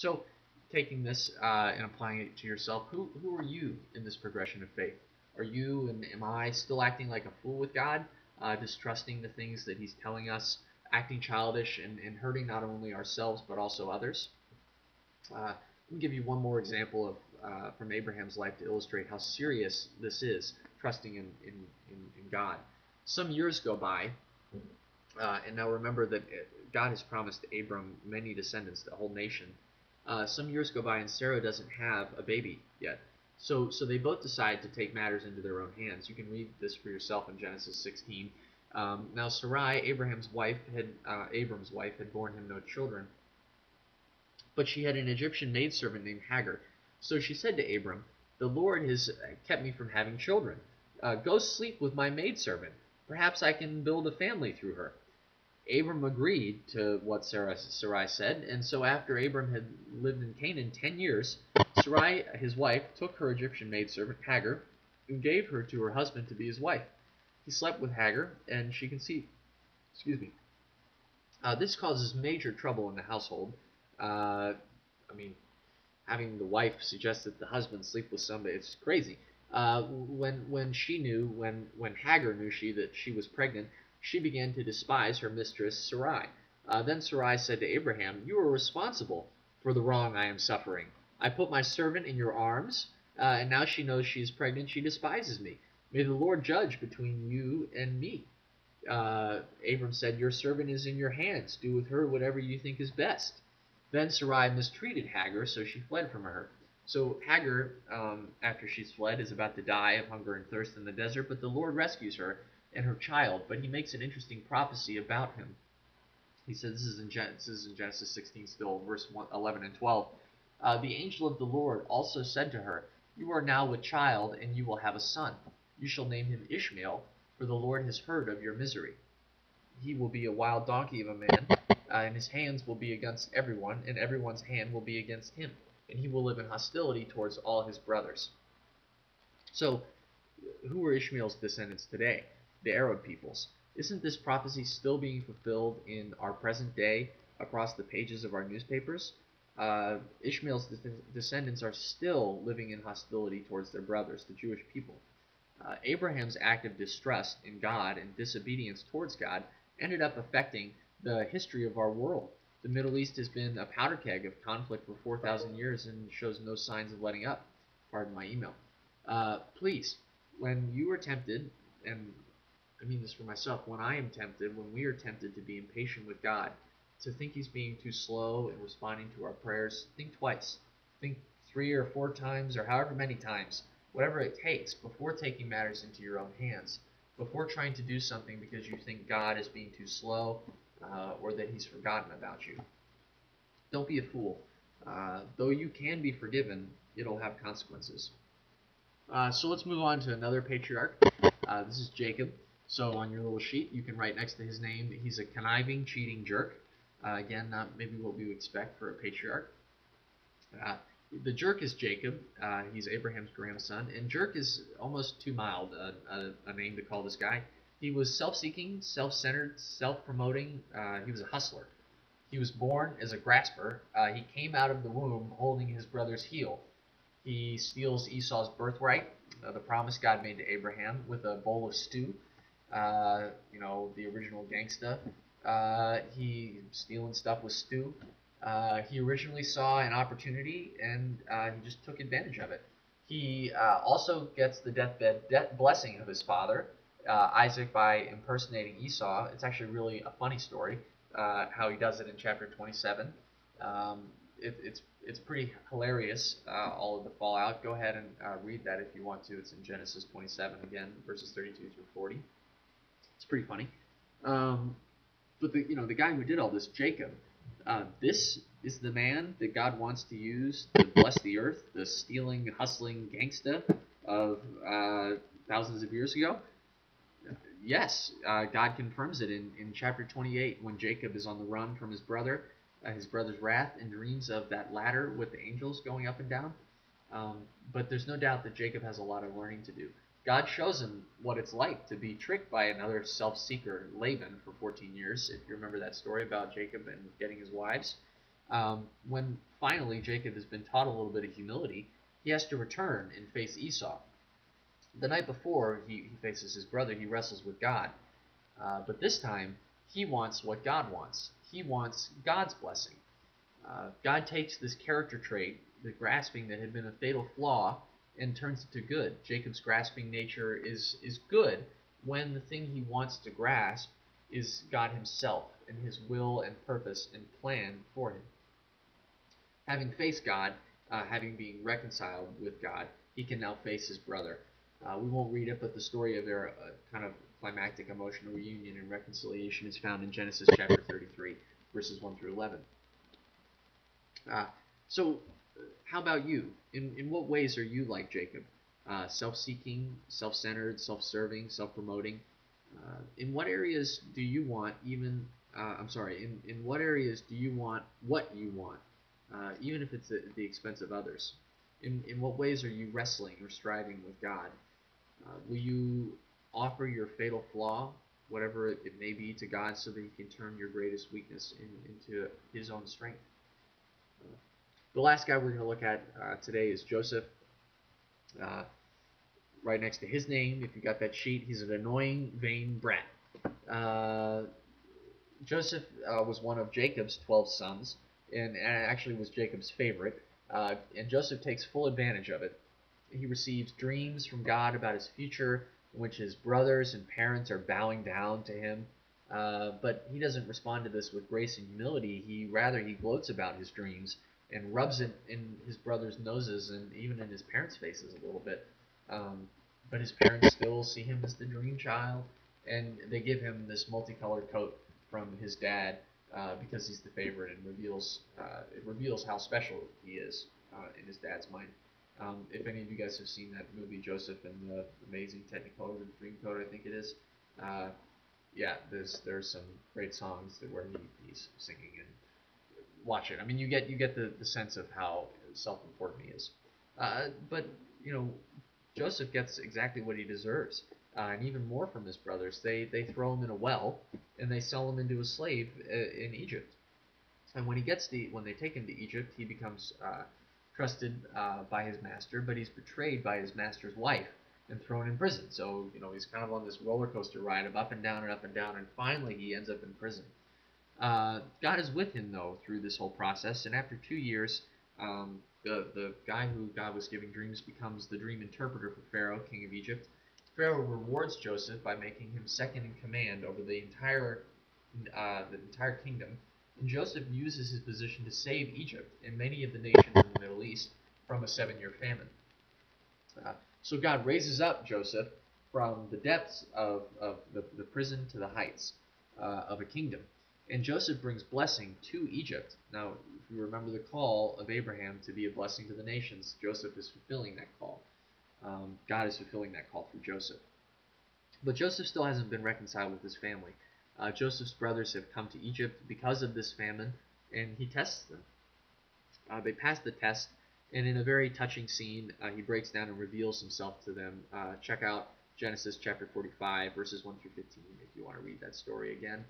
So, taking this and applying it to yourself, who are you in this progression of faith? Are you and am I still acting like a fool with God, distrusting the things that He's telling us, acting childish and hurting not only ourselves but also others? Let me give you one more example of from Abraham's life to illustrate how serious this is, trusting in God. Some years go by, and now remember that God has promised Abram many descendants, the whole nation. Some years go by and Sarah doesn't have a baby yet. So they both decide to take matters into their own hands. You can read this for yourself in Genesis 16. Now Sarai, Abram's wife, had borne him no children, but she had an Egyptian maidservant named Hagar. So she said to Abram, "The Lord has kept me from having children. Go sleep with my maidservant. Perhaps I can build a family through her." Abram agreed to what Sarai said, and so after Abram had lived in Canaan 10 years, Sarai, his wife, took her Egyptian maidservant Hagar and gave her to her husband to be his wife. He slept with Hagar, and she conceived. Excuse me. This causes major trouble in the household. Having the wife suggest that the husband sleep with somebody, it's crazy. When Hagar knew that she was pregnant, she began to despise her mistress Sarai. Then Sarai said to Abraham, "You are responsible for the wrong I am suffering. I put my servant in your arms, and now she knows she is pregnant. She despises me. May the Lord judge between you and me." Abram said, "Your servant is in your hands. Do with her whatever you think is best." Then Sarai mistreated Hagar, so she fled from her. So Hagar, after she's fled, is about to die of hunger and thirst in the desert, but the Lord rescues her and her child. But he makes an interesting prophecy about him. He says, this is in Genesis 16 still, verse 11 and 12. "The angel of the Lord also said to her, 'You are now with child, and you will have a son. You shall name him Ishmael, for the Lord has heard of your misery. He will be a wild donkey of a man, and his hands will be against everyone, and everyone's hand will be against him, and he will live in hostility towards all his brothers.'" So, who are Ishmael's descendants today? The Arab peoples. Isn't this prophecy still being fulfilled in our present day across the pages of our newspapers? Ishmael's descendants are still living in hostility towards their brothers, the Jewish people. Abraham's act of distrust in God and disobedience towards God ended up affecting the history of our world. The Middle East has been a powder keg of conflict for 4,000 years and shows no signs of letting up. Pardon my email. Please, when you are tempted, and I mean this for myself, when I am tempted, when we are tempted to be impatient with God, to think He's being too slow in responding to our prayers, think twice. Think 3 or 4 times, or however many times, whatever it takes, before taking matters into your own hands, before trying to do something because you think God is being too slow, or that He's forgotten about you. Don't be a fool. Though you can be forgiven, it'll have consequences. So let's move on to another patriarch. This is Jacob. So on your little sheet, you can write next to his name that he's a conniving, cheating jerk. Again, not maybe what we would expect for a patriarch. The jerk is Jacob. He's Abraham's grandson, and jerk is almost too mild a name to call this guy. He was self-seeking, self-centered, self-promoting. He was a hustler. He was born as a grasper. He came out of the womb holding his brother's heel. He steals Esau's birthright, the promise God made to Abraham, with a bowl of stew. The original gangsta. He stealing stuff with stew. He originally saw an opportunity, and he just took advantage of it. He also gets the deathbed blessing of his father, Isaac, by impersonating Esau. It's actually really a funny story, how he does it in chapter 27. It's pretty hilarious, all of the fallout. Go ahead and read that if you want to. It's in Genesis 27 again, verses 32 through 40. It's pretty funny. But the guy who did all this, Jacob, this is the man that God wants to use to bless the earth, the stealing, hustling gangsta of thousands of years ago. Yes, God confirms it in chapter 28 when Jacob is on the run from his brother's wrath, and dreams of that ladder with the angels going up and down. But there's no doubt that Jacob has a lot of learning to do. God shows him what it's like to be tricked by another self-seeker, Laban, for 14 years, if you remember that story about Jacob and getting his wives. When finally Jacob has been taught a little bit of humility, he has to return and face Esau. The night before he faces his brother, he wrestles with God. But this time, he wants what God wants. He wants God's blessing. God takes this character trait, the grasping that had been a fatal flaw, and turns it to good. Jacob's grasping nature is good when the thing he wants to grasp is God himself and his will and purpose and plan for him. Having faced God, having been reconciled with God, he can now face his brother. We won't read it, but the story of their kind of climactic emotional reunion and reconciliation is found in Genesis chapter 33, verses 1 through 11. So, how about you? In what ways are you like Jacob? Self-seeking, self-centered, self-serving, self-promoting? In what areas do you want in what areas do you want what you want, even if it's at the expense of others? In what ways are you wrestling or striving with God? Will you offer your fatal flaw, whatever it may be, to God so that he can turn your greatest weakness into his own strength? The last guy we're going to look at today is Joseph. Right next to his name, if you got that sheet, he's an annoying, vain brat. Joseph was one of Jacob's 12 sons, and actually was Jacob's favorite. And Joseph takes full advantage of it. He receives dreams from God about his future, in which his brothers and parents are bowing down to him. But he doesn't respond to this with grace and humility. He gloats about his dreams and rubs it in his brothers' noses and even in his parents' faces a little bit. But his parents still see him as the dream child, and they give him this multicolored coat from his dad because he's the favorite, and it reveals how special he is in his dad's mind. If any of you guys have seen that movie Joseph and the Amazing Technicolor Dreamcoat, I think it is. Yeah, there's some great songs where he's singing, and watch it. I mean, you get the sense of how self-important he is. But Joseph gets exactly what he deserves, and even more from his brothers. They throw him in a well, and they sell him into a slave in Egypt. And when they take him to Egypt, he becomes trusted by his master, but he's betrayed by his master's wife and thrown in prison. So he's kind of on this roller coaster ride of up and down and up and down, and finally he ends up in prison. God is with him though through this whole process, and after 2 years, the guy who God was giving dreams becomes the dream interpreter for Pharaoh, king of Egypt. Pharaoh rewards Joseph by making him second in command over the entire kingdom, and Joseph uses his position to save Egypt and many of the nations in the Middle East from a 7-year famine. So God raises up Joseph from the depths of the prison to the heights of a kingdom. And Joseph brings blessing to Egypt. Now, if you remember the call of Abraham to be a blessing to the nations, Joseph is fulfilling that call. God is fulfilling that call through Joseph. But Joseph still hasn't been reconciled with his family. Joseph's brothers have come to Egypt because of this famine, and he tests them. They pass the test, and in a very touching scene, he breaks down and reveals himself to them. Check out Genesis chapter 45, verses 1 through 15, if you want to read that story again.